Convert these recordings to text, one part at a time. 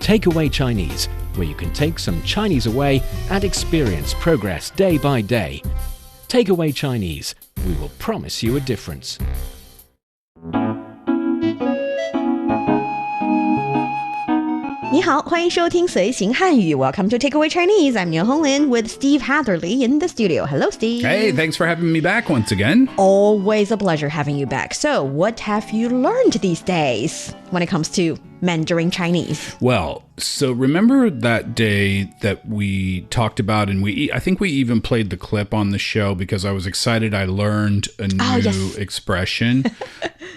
Takeaway Chinese, where you can take some Chinese away and experience progress day by day. Takeaway Chinese, we will promise you a difference. 你好，欢迎收听随行汉语 Welcome to Takeaway Chinese. I'm Niu Honglin with Steve Hatherley in the studio. Hello, Steve. Hey, thanks for having me back once again. Always a pleasure having you back. So, what have you learned these days when it comes to Mandarin Chinese? Well, so remember that day that we talked about, and I think we even played the clip on the show because I was excited I learned a new expression.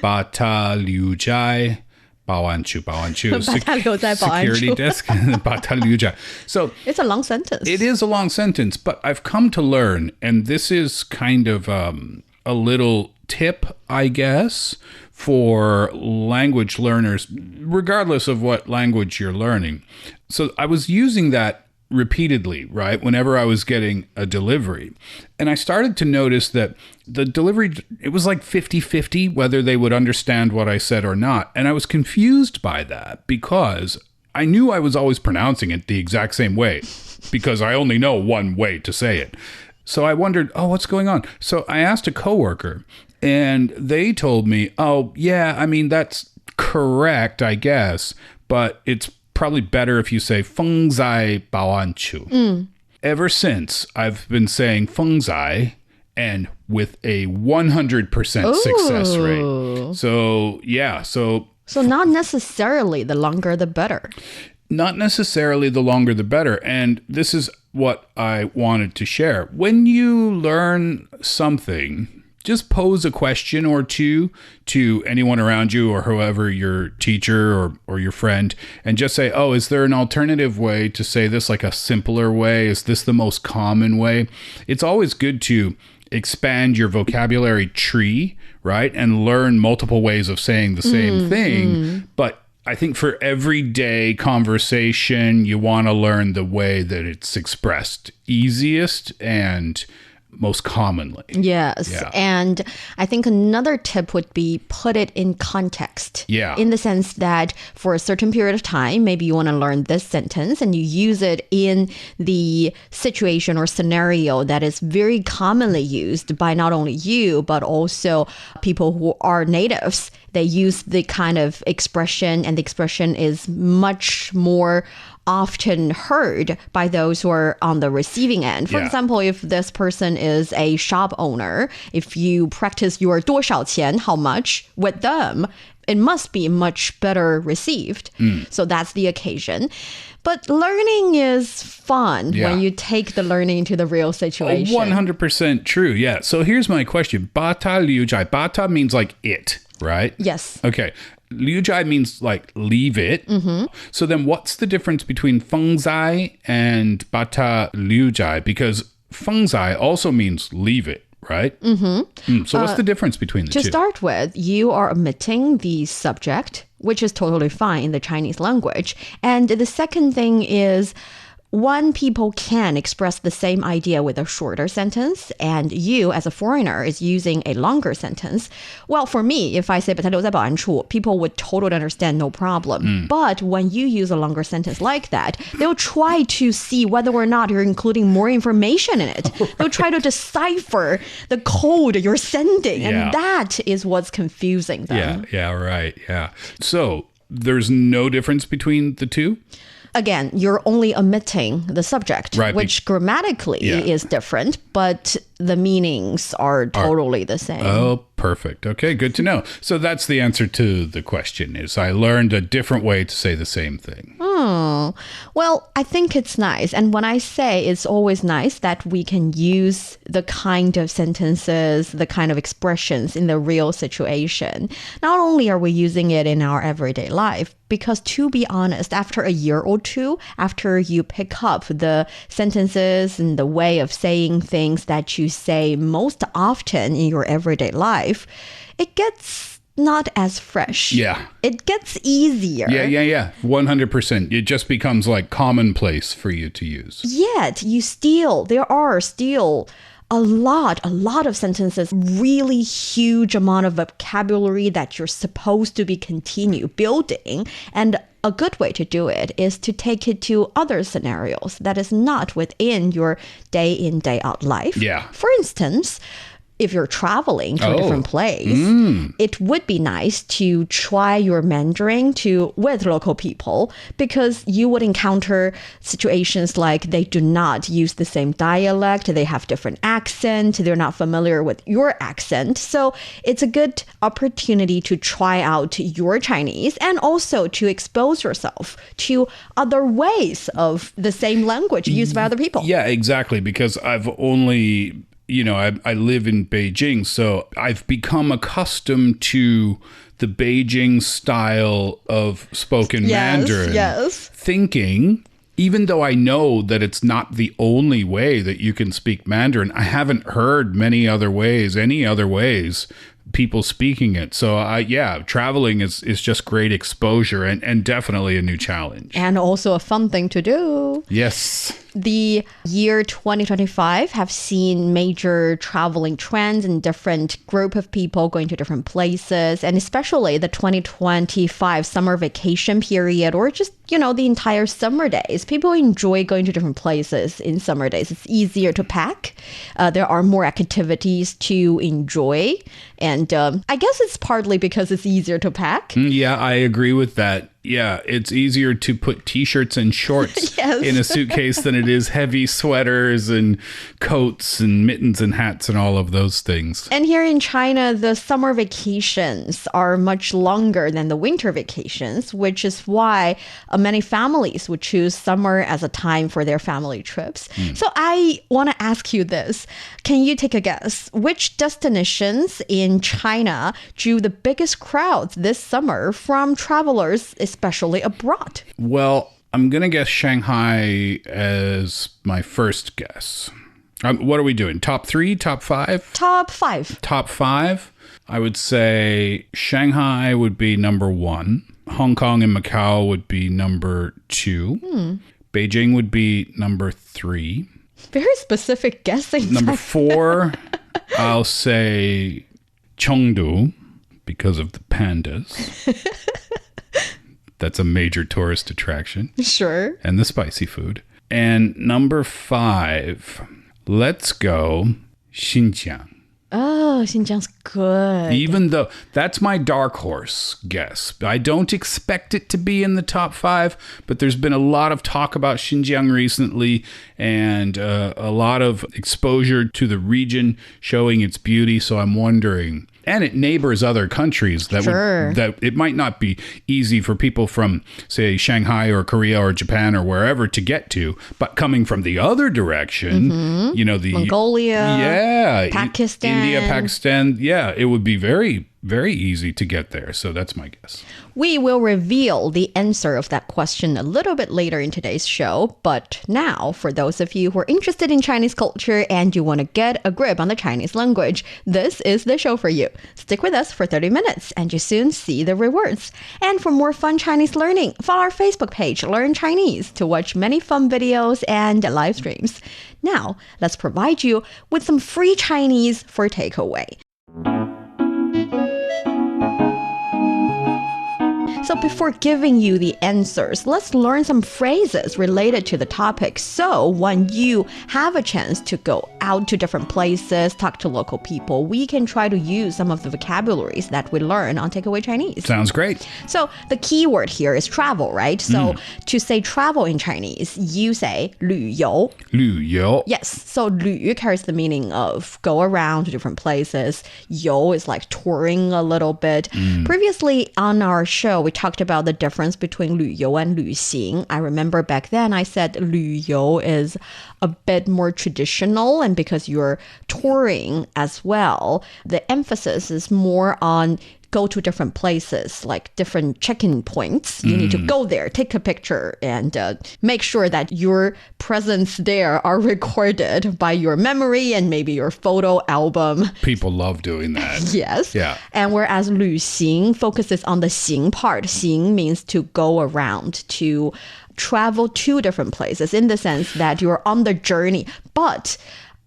把它留在保安处 security desk. 把它留在 So it's a long sentence. It is a long sentence, but I've come to learn, and this is kind of a little tip, I guess, for language learners, regardless of what language you're learning. So I was using that repeatedly, right? Whenever I was getting a delivery. And I started to notice that the delivery, it was like 50-50 whether they would understand what I said or not. And I was confused by that because I knew I was always pronouncing it the exact same way because I only know one way to say it. So I wondered, what's going on? So I asked a coworker and they told me, yeah, I mean, that's correct, I guess, but it's probably better if you say 风在保安处. Ever since, I've been saying 风在 and with a 100% success rate. So, yeah, So not necessarily the longer the better. Not necessarily the longer the better. And this is what I wanted to share. When you learn something, just pose a question or two to anyone around you or whoever, your teacher or your friend, and just say, is there an alternative way to say this, like a simpler way? Is this the most common way? It's always good to expand your vocabulary tree, right? And learn multiple ways of saying the same thing. But I think for everyday conversation, you want to learn the way that it's expressed easiest and most commonly. Yes. Yeah. And I think another tip would be put it in context. Yeah. In the sense that for a certain period of time, maybe you want to learn this sentence and you use it in the situation or scenario that is very commonly used by not only you, but also people who are natives. They use the kind of expression, and the expression is much more often heard by those who are on the receiving end. For example, if this person is a shop owner, if you practice your 多少钱, how much, with them, it must be much better received. So that's the occasion. But learning is fun when you take the learning to the real situation. 100% true, yeah. So here's my question. 把它留在, 把它 means like it, right? Yes. Okay. 留在 means like leave it. So then what's the difference between 风在 and 把它留在? Because 风在 also means leave it, right? So what's the difference between the two? To start with, you are omitting the subject, which is totally fine in the Chinese language. And the second thing is, one, people can express the same idea with a shorter sentence, and you, as a foreigner, is using a longer sentence. Well, for me, if I say 把它留在保安处, people would totally understand, no problem. But when you use a longer sentence like that, they'll try to see whether or not you're including more information in it. They'll try to decipher the code you're sending, and that is what's confusing them. Yeah, right, yeah. So there's no difference between the two? Again, you're only omitting the subject, right, which grammatically is different, but the meanings are totally the same. Oh, perfect. Okay, good to know. So that's the answer to the question, is I learned a different way to say the same thing. Well, I think it's nice. And when I say it's always nice that we can use the kind of sentences, the kind of expressions in the real situation. Not only are we using it in our everyday life, because to be honest, after a year or two, after you pick up the sentences and the way of saying things that you say most often in your everyday life, it gets not as fresh. Yeah. It gets easier. Yeah. 100%. It just becomes like commonplace for you to use. Yet, there are still a lot of sentences, really huge amount of vocabulary that you're supposed to be continue building. And a good way to do it is to take it to other scenarios that is not within your day in, day out life. Yeah. For instance, if you're traveling to a different place, it would be nice to try your Mandarin with local people, because you would encounter situations like they do not use the same dialect, they have different accent, they're not familiar with your accent. So it's a good opportunity to try out your Chinese and also to expose yourself to other ways of the same language used by other people. Yeah, exactly. Because I've only... I live in Beijing, so I've become accustomed to the Beijing style of spoken Mandarin. Yes. Thinking, even though I know that it's not the only way that you can speak Mandarin, I haven't heard any other ways, people speaking it. So traveling is just great exposure and definitely a new challenge. And also a fun thing to do. Yes. The year 2025 have seen major traveling trends and different group of people going to different places, and especially the 2025 summer vacation period, or just, the entire summer days. People enjoy going to different places in summer days. It's easier to pack. There are more activities to enjoy. And I guess it's partly because it's easier to pack. Yeah, I agree with that. Yeah, it's easier to put t-shirts and shorts in a suitcase than it is heavy sweaters and coats and mittens and hats and all of those things. And here in China, the summer vacations are much longer than the winter vacations, which is why many families would choose summer as a time for their family trips. So I want to ask you this. Can you take a guess? Which destinations in China drew the biggest crowds this summer from travelers, especially abroad? Well, I'm going to guess Shanghai as my first guess. What are we doing? Top 3? Top 5? Top 5. Top 5? I would say Shanghai would be number 1. Hong Kong and Macau would be number 2. Beijing would be number 3. Very specific guessing. Number 4, I'll say Chengdu because of the pandas. That's a major tourist attraction. Sure. And the spicy food. And number 5, let's go Xinjiang. Oh, Xinjiang's good. Even though that's my dark horse guess. I don't expect it to be in the top 5, but there's been a lot of talk about Xinjiang recently and a lot of exposure to the region showing its beauty. So I'm wondering... And it neighbors other countries that that it might not be easy for people from, say, Shanghai or Korea or Japan or wherever to get to. But coming from the other direction, the Mongolia, Pakistan, India, Pakistan, it would be very, very easy to get there. So that's my guess. We will reveal the answer of that question a little bit later in today's show. But now, for those of you who are interested in Chinese culture and you want to get a grip on the Chinese language, this is the show for you. Stick with us for 30 minutes and you soon see the rewards. And for more fun Chinese learning, follow our Facebook page, Learn Chinese, to watch many fun videos and live streams. Now, let's provide you with some free Chinese for takeaway. So before giving you the answers, let's learn some phrases related to the topic. So when you have a chance to go out to different places, talk to local people, we can try to use some of the vocabularies that we learn on Takeaway Chinese. Sounds great. So the key word here is travel, right? So to say travel in Chinese, you say 旅游. 旅游. Yes. So 旅 carries the meaning of go around to different places. 游 is like touring a little bit. Previously on our show, we talked about the difference between 旅游 and 旅行. I remember back then I said 旅游 is a bit more traditional, and because you're touring as well, the emphasis is more on go to different places, like different check-in points. You need to go there, take a picture, and make sure that your presence there are recorded by your memory and maybe your photo album. People love doing that. Yes. Yeah. And whereas 旅行 focuses on the 行 part. 行 means to go around, to travel to different places in the sense that you're on the journey. But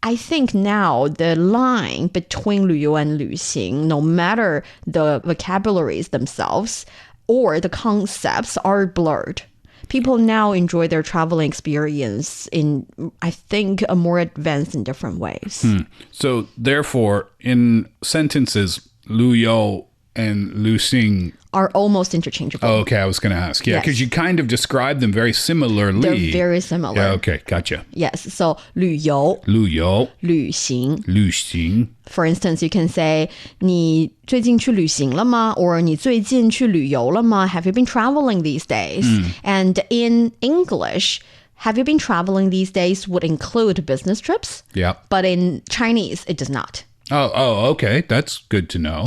I think now the line between 旅游 and 旅行, no matter the vocabularies themselves, or the concepts are blurred. People now enjoy their traveling experience in, I think, a more advanced and different ways. So, therefore, in sentences, 旅游 and 旅行 are almost interchangeable. Oh, okay, I was going to ask. Yeah, because you kind of describe them very similarly. They're very similar. Yeah, okay, gotcha. Yes, so 旅游,旅游,旅行. 旅行. For instance, you can say 你最近去旅行了吗? Or 你最近去旅游了吗? Have you been traveling these days? And in English, have you been traveling these days would include business trips. Yeah. But in Chinese, it does not. Oh, okay. That's good to know.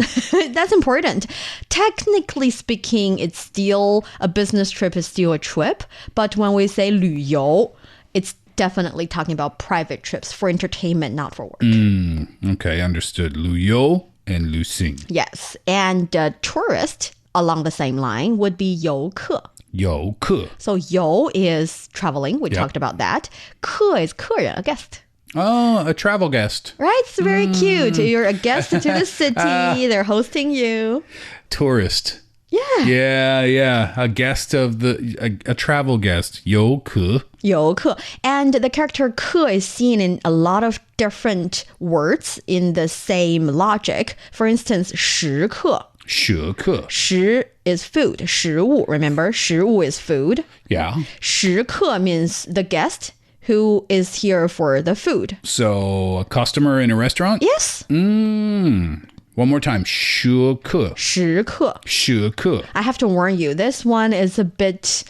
That's important. Technically speaking, it's still a business trip is still a trip. But when we say 旅游, it's definitely talking about private trips for entertainment, not for work. Okay, understood. 旅游 and 旅行. Yes. And tourist along the same line would be 游客. 游客. So 游 is traveling. We talked about that. 客 is 客人, a guest. Oh, a travel guest. Right? It's very cute. You're a guest to the city. They're hosting you. Tourist. Yeah. Yeah. A guest of a travel guest. 游客. 游客. And the character 客 is seen in a lot of different words in the same logic. For instance, 食客. 食客. 食 is food. 食物, remember? 食物 is food. Yeah. 食客 means the guest who is here for the food. So, a customer in a restaurant? Yes. One more time. 食客. 食客. 食客. I have to warn you, this one is a bit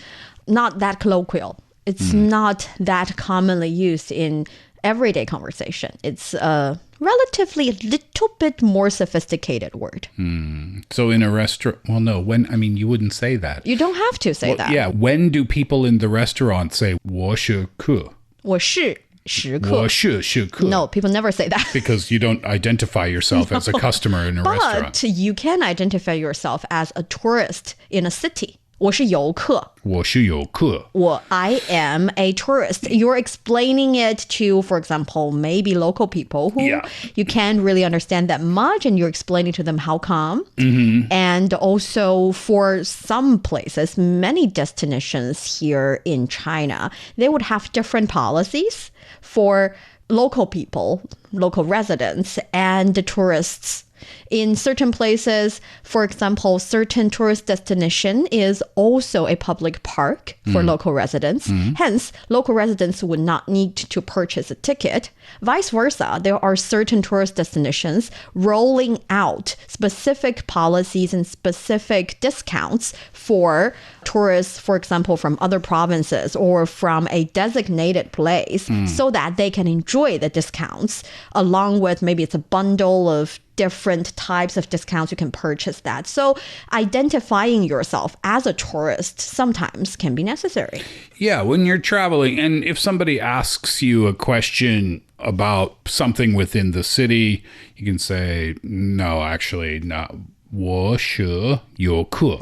not that colloquial. It's not that commonly used in everyday conversation. It's a relatively little bit more sophisticated word. So in a restaurant, well, no, you wouldn't say that. You don't have to say that. Yeah, when do people in the restaurant say 我是客?我是食客. 我是食客. No, people never say that. Because you don't identify yourself as a customer in a restaurant. But you can identify yourself as a tourist in a city. 我是游客.我是游客. I am a tourist. You're explaining it to, for example, maybe local people who you can't really understand that much, and you're explaining to them how come. And also for some places, many destinations here in China, they would have different policies for local people, local residents, and the tourists. In certain places, for example, certain tourist destination is also a public park for local residents. Hence, local residents would not need to purchase a ticket. Vice versa, there are certain tourist destinations rolling out specific policies and specific discounts for tourists, for example, from other provinces or from a designated place so that they can enjoy the discounts along with maybe it's a bundle of different types of discounts you can purchase that. So identifying yourself as a tourist sometimes can be necessary. Yeah, when you're traveling, and if somebody asks you a question about something within the city, you can say, no, actually, no. 我是游客.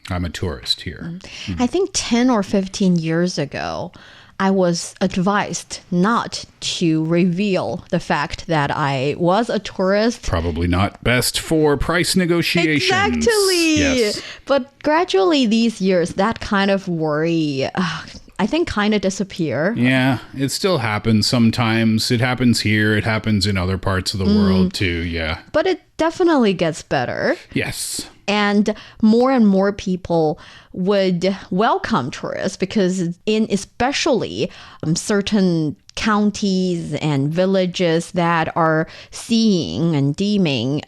I'm a tourist here. I think 10 or 15 years ago, I was advised not to reveal the fact that I was a tourist. Probably not best for price negotiations. Exactly. Yes. But gradually these years, that kind of worry, I think, kind of disappear. Yeah, it still happens sometimes. It happens here. It happens in other parts of the world too. Yeah. But it definitely gets better. Yes. And more people would welcome tourists because in especially certain counties and villages that are seeing and deeming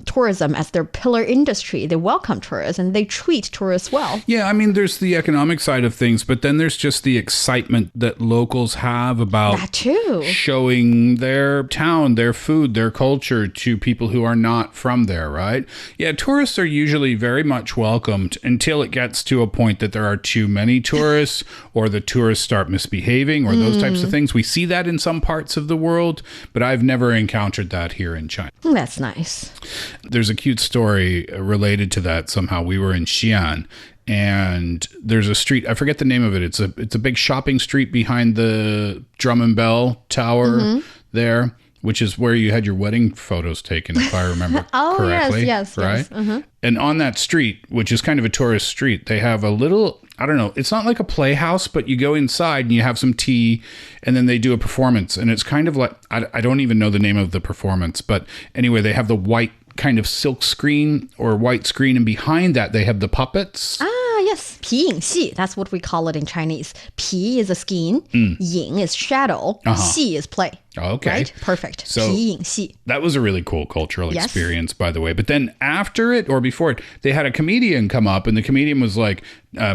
tourism as their pillar industry, they welcome tourists and they treat tourists well. Yeah, I mean, there's the economic side of things, but then there's just the excitement that locals have about that too. Showing their town, their food, their culture to people who are not from there, right? Yeah, tourists are usually very much welcomed until it gets to a point that there are too many tourists or the tourists start misbehaving or those types of things. We see that in some parts of the world, but I've never encountered that here in China. That's nice. There's a cute story related to that somehow. We were in Xi'an, and there's a street, I forget the name of it. It's a big shopping street behind the Drum and Bell Tower there. which is where you had your wedding photos taken, if I remember correctly. Yes. Right? And on that street, which is kind of a tourist street, they have a little, I don't know, it's not like a playhouse, but you go inside and you have some tea and then they do a performance. And it's kind of like, I don't even know the name of the performance, but anyway, they have the white kind of silk screen or white screen, and behind that they have the puppets. Yes, 皮影戏, that's what we call it in Chinese. 皮 is a skin, 影 is shadow, 戏 is play. Okay. Right? Perfect. So 皮影戏. That was a really cool cultural experience, by the way. But then after it or before it, they had a comedian come up, and the comedian was like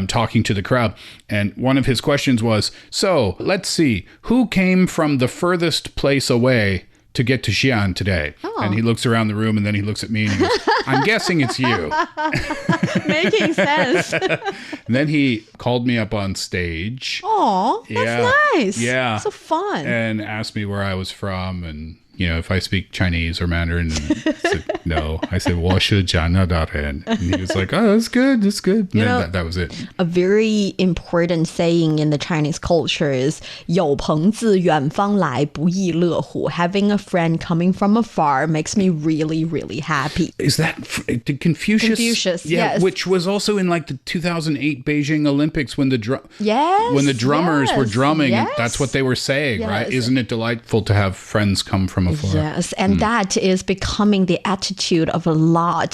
talking to the crowd. And one of his questions was, so let's see, who came from the furthest place away to get to Xi'an today? And he looks around the room and then he looks at me and he goes, I'm guessing it's you. Making sense. And then he called me up on stage. Oh, that's nice. Yeah. So fun. And asked me where I was from and, you know, if I speak Chinese or Mandarin. And I said, no. I said, 我是加拿大人. And he was like, oh, that's good. That's good. And then that was it. A very important saying in the Chinese culture is 有朋自远方来，不亦乐乎. Having a friend coming from afar makes me really, really happy. Is that did Confucius? Confucius, yeah, yes. Which was also in like the 2008 Beijing Olympics when the drummers were drumming. Yes. That's what they were saying, right? Isn't it delightful to have friends come from afar? Yes, and that is becoming the attitude of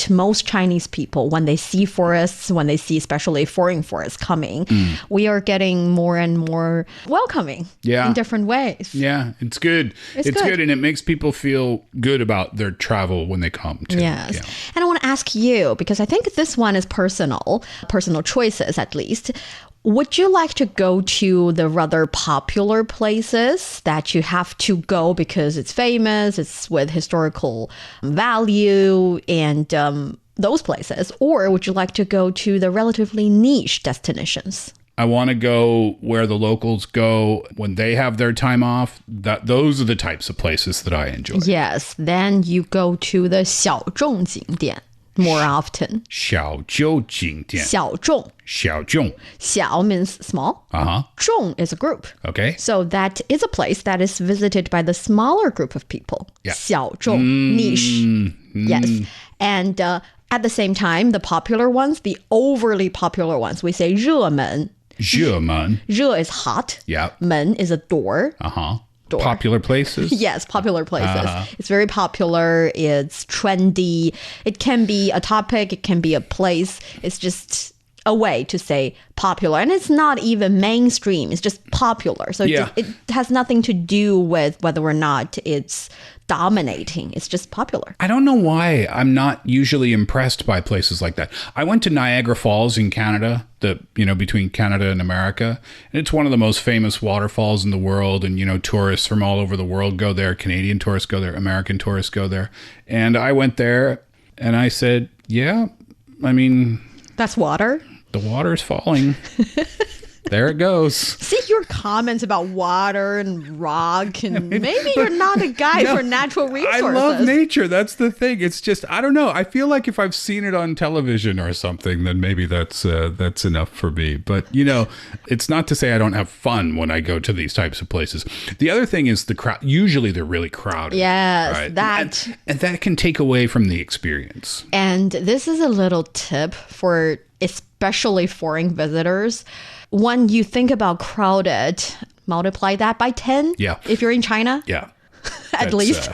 most Chinese people when they see forests, when they see especially foreign forests coming. We are getting more and more welcoming in different ways. Yeah, it's good. It's good, and it makes people feel good about their travel when they come too. Yes. Yeah. And I want to ask you, because I think this one is personal choices at least. Would you like to go to the rather popular places that you have to go because it's famous, it's with historical value, and those places? Or would you like to go to the relatively niche destinations? I want to go where the locals go when they have their time off. Those are the types of places that I enjoy. Yes, then you go to the 小众景点. More often. 小众景点. 小众. 小众. 小 means small. 众 is a group. Okay. So that is a place that is visited by the smaller group of people. Yeah. 小众, niche. Yes. And at the same time, the popular ones, the overly popular ones, we say 热门. 热门. 热 is hot. Yeah. 门 is a door. Door. Popular places? Yes, popular places. It's very popular. It's trendy. It can be a topic. It can be a place. It's just a way to say popular. And it's not even mainstream. It's just popular. So it has nothing to do with whether or not it's dominating. It's just popular. I don't know why I'm not usually impressed by places like that. I went to Niagara Falls in Canada, between Canada and America. And it's one of the most famous waterfalls in the world. And, tourists from all over the world go there. Canadian tourists go there. American tourists go there. And I went there and I said, that's water. The water's falling. There it goes. See your comments about water and rock, and maybe you're not a guy for natural resources. I love nature. That's the thing. It's just, I don't know. I feel like if I've seen it on television or something, then maybe that's enough for me. But, it's not to say I don't have fun when I go to these types of places. The other thing is the crowd. Usually they're really crowded. Yes, right? And that can take away from the experience. And this is a little tip for especially foreign visitors. When you think about crowded, multiply that by 10. Yeah. If you're in China. Yeah. At least.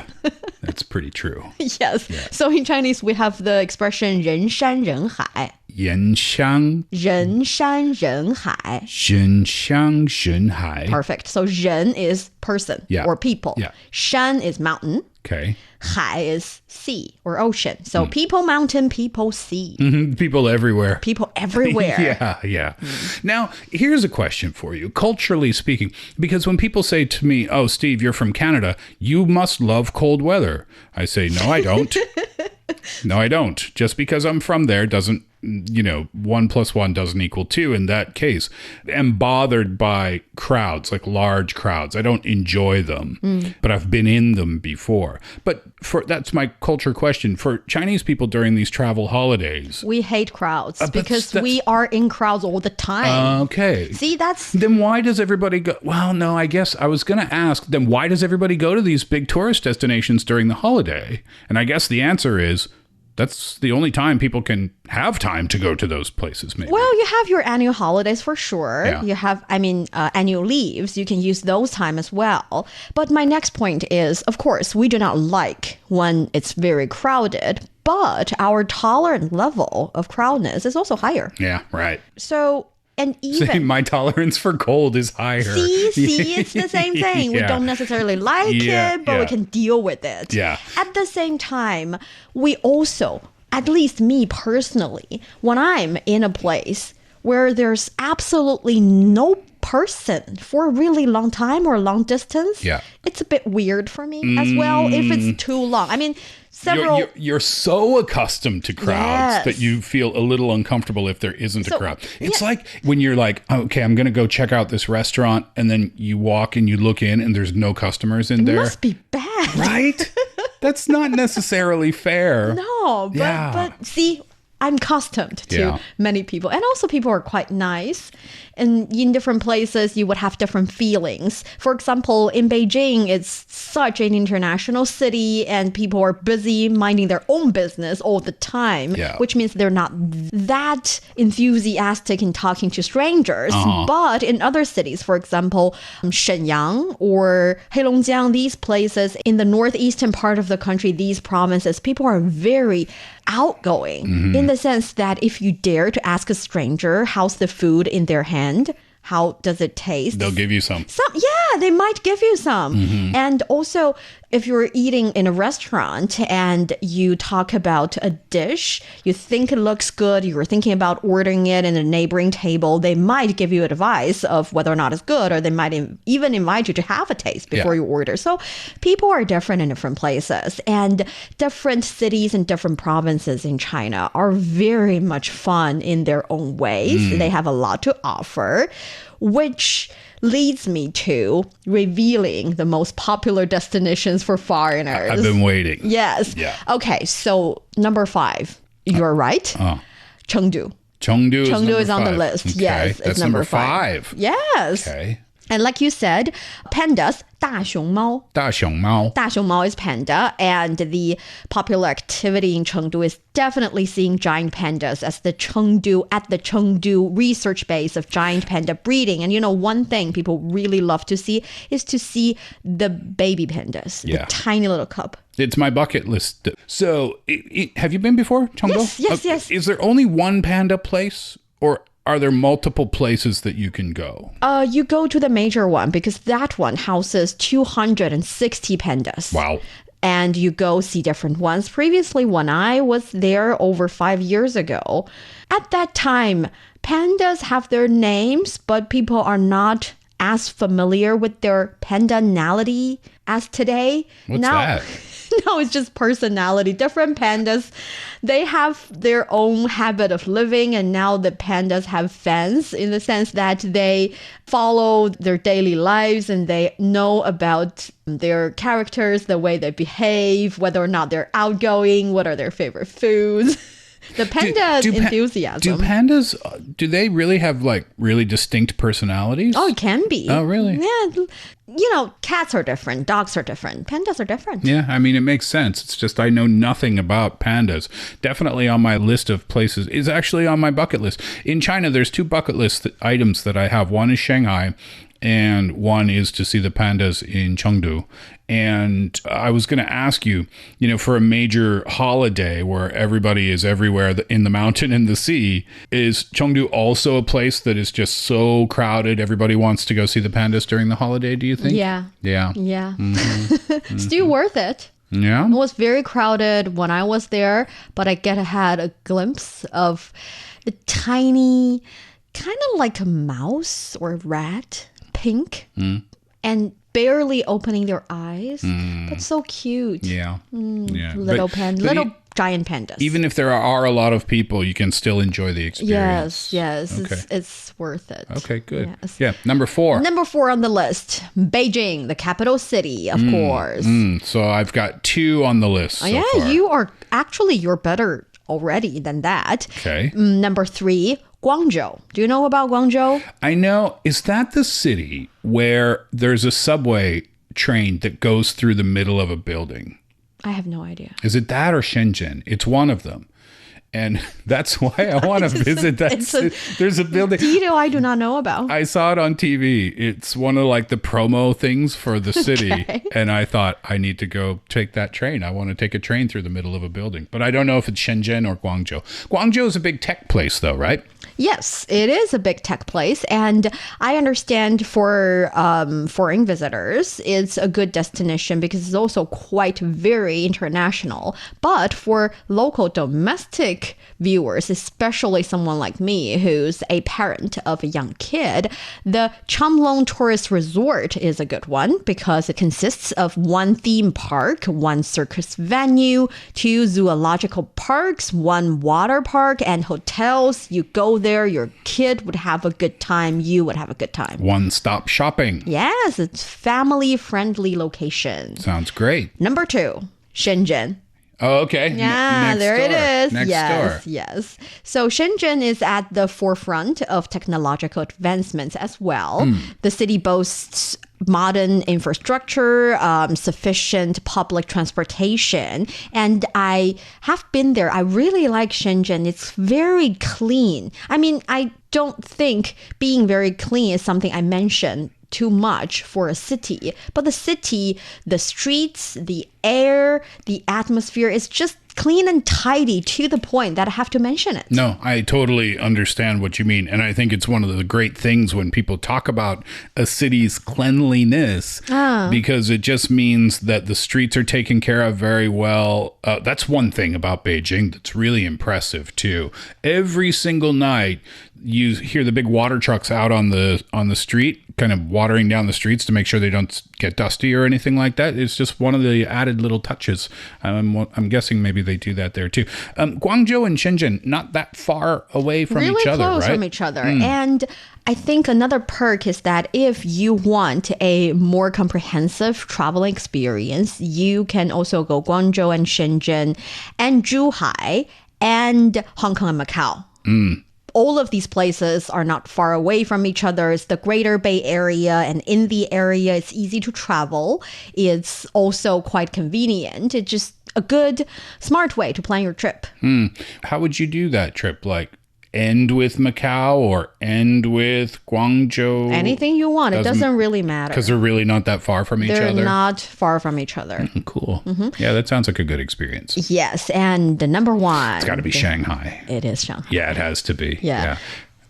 That's pretty true. Yes. Yeah. So in Chinese, we have the expression 人山人海. 人山人海. 人山人海. Perfect. So 人 is person or people. Yeah. 山 is mountain. Okay. 海 is sea or ocean. So people mountain, people sea. People everywhere. People everywhere. Yeah. Now, here's a question for you, culturally speaking, because when people say to me, oh, Steve, you're from Canada, you must love cold weather. I say, no, I don't. No, I don't. Just because I'm from there doesn't 1 plus 1 doesn't equal 2 in that case. I'm bothered by crowds, like large crowds. I don't enjoy them, but I've been in them before. But that's my culture question. For Chinese people during these travel holidays, we hate crowds because we are in crowds all the time. Okay. See, Then why does everybody go? Well, no, I guess I was going to ask, then why does everybody go to these big tourist destinations during the holiday? And I guess the answer is that's the only time people can have time to go to those places, maybe. Well, you have your annual holidays for sure. Yeah. You have, annual leaves. You can use those time as well. But my next point is, of course, we do not like when it's very crowded, but our tolerant level of crowdness is also higher. Yeah, right. So, and even... See, my tolerance for cold is higher. See, it's the same thing. Yeah. We don't necessarily like it, but we can deal with it. Yeah. At the same time, we also, at least me personally, when I'm in a place where there's absolutely no person for a really long time or long distance, it's a bit weird for me as well if it's too long. I mean, You're so accustomed to crowds that you feel a little uncomfortable if there isn't a crowd. It's like when you're like, okay, I'm going to go check out this restaurant, and then you walk and you look in and there's no customers in there. It must be bad. Right? That's not necessarily fair. No, but see, I'm accustomed to many people. And also people are quite nice. And in different places, you would have different feelings. For example, in Beijing, it's such an international city and people are busy minding their own business all the time, which means they're not that enthusiastic in talking to strangers. But in other cities, for example, Shenyang or Heilongjiang, these places in the northeastern part of the country, these provinces, people are very outgoing in the sense that if you dare to ask a stranger how's the food in their hand, how does it taste, they'll give you some. They might give you some. And also, if you're eating in a restaurant and you talk about a dish, you think it looks good, you're thinking about ordering it in a neighboring table, they might give you advice of whether or not it's good, or they might even invite you to have a taste before you order. So people are different in different places, and different cities and different provinces in China are very much fun in their own ways. They have a lot to offer, which leads me to revealing the most popular destinations for foreigners. I've been waiting. Yes. Yeah. Okay, so number 5. You're right. Chengdu. Chengdu is on the list. Okay. Yes, That's it's number 5. Yes. Okay. And like you said, pandas, 大熊猫. 大熊猫. 大熊猫 is panda, and the popular activity in Chengdu is definitely seeing giant pandas at the Chengdu research base of giant panda breeding. And one thing people really love to see is to see the baby pandas, the tiny little cub. It's my bucket list. So, have you been before, Chengdu? Yes. Is there only one panda place, or are there multiple places that you can go? You go to the major one because that one houses 260 pandas. Wow. And you go see different ones. Previously, when I was there over 5 years ago, at that time, pandas have their names, but people are not as familiar with their pandanality as today. What's that? No, it's just personality. Different pandas, they have their own habit of living, and now the pandas have fans in the sense that they follow their daily lives and they know about their characters, the way they behave, whether or not they're outgoing, what are their favorite foods. The panda enthusiasm. Do pandas, do they really have like really distinct personalities? Oh, it can be. Oh, really? Yeah. Cats are different. Dogs are different. Pandas are different. Yeah, I mean, it makes sense. It's just I know nothing about pandas. Definitely on my list of places. Is actually on my bucket list. In China, there's 2 bucket list items that I have. One is Shanghai, and one is to see the pandas in Chengdu. And I was going to ask you, for a major holiday where everybody is everywhere in the mountain and the sea, is Chengdu also a place that is just so crowded everybody wants to go see the pandas during the holiday, do you think? Yeah. Mm-hmm. Still worth it. Yeah. It was very crowded when I was there, but I had a glimpse of the tiny, kind of like a mouse or a rat, pink, and barely opening their eyes, but so cute. Yeah. Little giant pandas. Even if there are a lot of people, you can still enjoy the experience. Yes. Okay. It's worth it. Okay, good. Yes. Yeah, number 4. Number 4 on the list, Beijing, the capital city, of course. So I've got 2 on the list so far. You're better already than that. Okay. Number 3, Guangzhou. Do you know about Guangzhou? I know. Is that the city where there's a subway train that goes through the middle of a building? I have no idea. Is it that or Shenzhen? It's one of them. And that's why I want to visit that city. There's a building. Detail I do not know about. I saw it on TV. It's one of like the promo things for the city. Okay. And I thought, I need to go take that train. I want to take a train through the middle of a building. But I don't know if it's Shenzhen or Guangzhou. Guangzhou is a big tech place though, right? Yes, it is a big tech place. And I understand for foreign visitors, it's a good destination because it's also quite very international. But for local domestic viewers, especially someone like me who's a parent of a young kid, the Chamlong Tourist Resort is a good one because it consists of 1 theme park, 1 circus venue, 2 zoological parks, 1 water park, and hotels. You go there, your kid would have a good time, you would have a good time. One-stop shopping. Yes, it's family-friendly location. Sounds great. Number 2, Shenzhen. Oh, okay. Yeah, there it is. Next door. Yes. So Shenzhen is at the forefront of technological advancements as well. The city boasts modern infrastructure, sufficient public transportation. And I have been there. I really like Shenzhen. It's very clean. I mean, I don't think being very clean is something I mention too much for a city. But the city, the streets, the air, the atmosphere is just clean and tidy to the point that I have to mention it. No, I totally understand what you mean. And I think it's one of the great things when people talk about a city's cleanliness, because it just means that the streets are taken care of very well. That's one thing about Beijing that's really impressive too. Every single night, you hear the big water trucks out on the street, kind of watering down the streets to make sure they don't get dusty or anything like that. It's just one of the added little touches. I'm guessing maybe they do that there too. Guangzhou and Shenzhen, not that far away from really each other, close right? from each other. And I think another perk is that if you want a more comprehensive travel experience, you can also go Guangzhou and Shenzhen and Zhuhai and Hong Kong and Macau. All of these places are not far away from each other. It's the Greater Bay Area, and in the area, it's easy to travel. It's also quite convenient. It's just a good, smart way to plan your trip. How would you do that trip? Like end with Macau or end with Guangzhou? Anything you want. It doesn't really matter. Because they're really not that far from each other? They're not far from each other. Cool. Yeah, that sounds like a good experience. Yes, and the number 1. It's got to be Shanghai. It is Shanghai. Yeah, it has to be. Yeah.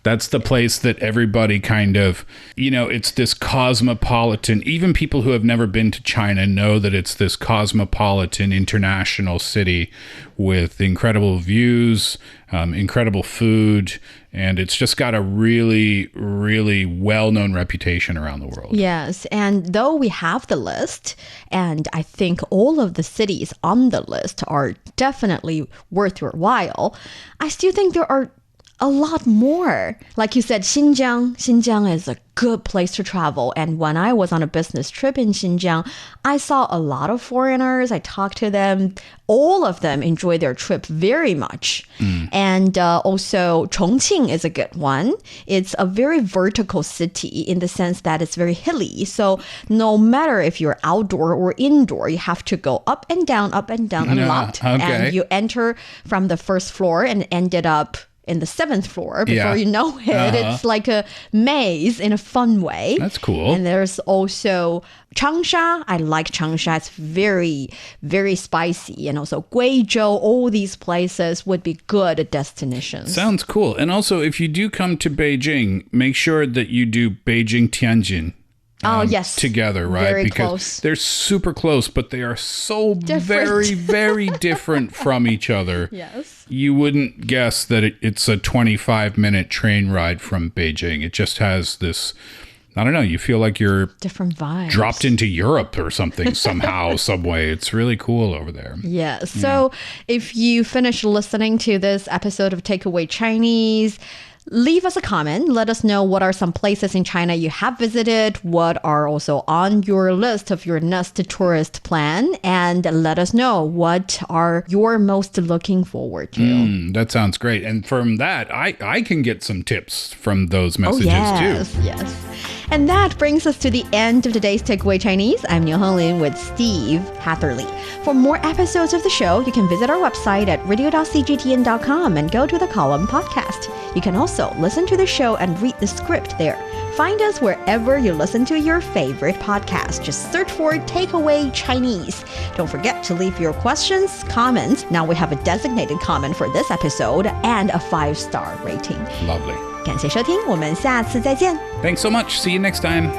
That's the place that everybody kind of, it's this cosmopolitan, even people who have never been to China know that it's this cosmopolitan international city with incredible views, incredible food, and it's just got a really, really well-known reputation around the world. Yes, and though we have the list, and I think all of the cities on the list are definitely worth your while, I still think there are a lot more. Like you said, Xinjiang is a good place to travel. And when I was on a business trip in Xinjiang, I saw a lot of foreigners. I talked to them. All of them enjoy their trip very much. And also Chongqing is a good one. It's a very vertical city in the sense that it's very hilly. So no matter if you're outdoor or indoor, you have to go up and down a lot. Okay. And you enter from the first floor and ended up in the 7th floor before you know it. It's like a maze in a fun way. That's cool. And there's also Changsha. I like Changsha. It's very, very spicy. And also Guizhou. All these places would be good destinations. Sounds cool. And also, if you do come to Beijing, make sure that you do Beijing-Tianjin. Yes. Together, right? Very because close. They're super close, but they are so Different. very, very different from each other. Yes. You wouldn't guess that it's a 25-minute train ride from Beijing. It just has this I don't know, you feel like you're different vibes. Dropped into Europe or something somehow, some way. It's really cool over there. Yeah. So if you finish listening to this episode of Takeaway Chinese, leave us a comment. Let us know what are some places in China you have visited, what are also on your list of your next tourist plan, and let us know what are you're most looking forward to. That sounds great. And from that, I can get some tips from those messages too. Yes. And that brings us to the end of today's Takeaway Chinese. I'm Niu Honglin with Steve Hatherley. For more episodes of the show, you can visit our website at radio.cgtn.com and go to the column podcast. You can also listen to the show and read the script there. Find us wherever you listen to your favorite podcast. Just search for Takeaway Chinese. Don't forget to leave your questions, comments. Now we have a designated comment for this episode and a 5-star rating. Lovely. 感谢收听，我们下次再见。 Thanks so much. See you next time.